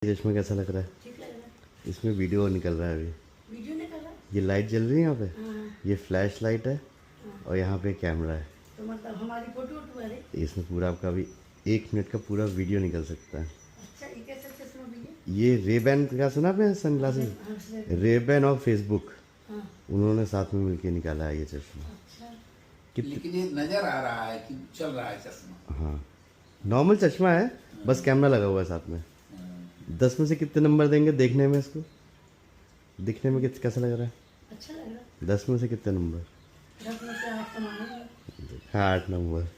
चश्मा कैसा लग रहा है? ठीक लग रहा है। इसमें वीडियो निकल रहा है अभी। वीडियो निकल रहा है। ये लाइट जल रही है यहाँ पे। हाँ। ये फ्लैश लाइट है हाँ। और यहाँ पे कैमरा है। तो मतलब हमारी फोटो वोटो है। इसमें पूरा आपका अभी 1 मिनट का पूरा वीडियो निकल सकता है। अच्छा, ये कैसा चश्मा भैया? ये रेबैन का सुना आपने? सनग्लासेस हाँ, रेबैन और फेसबुक हाँ। उन्होंने साथ में मिलके निकाला है ये चश्मा। अच्छा। लेकिन ये नजर आ रहा है कि चल रहा है चश्मा। हाँ, नॉर्मल चश्मा है, बस कैमरा लगा हुआ है साथ में। 10 में से कितने नंबर देंगे देखने में? इसको दिखने में कैसा लग रहा है? अच्छा लग रहा है। 10 में से कितने नंबर? 10 में से 8 तो मानेंगे। हाँ, 8 नंबर।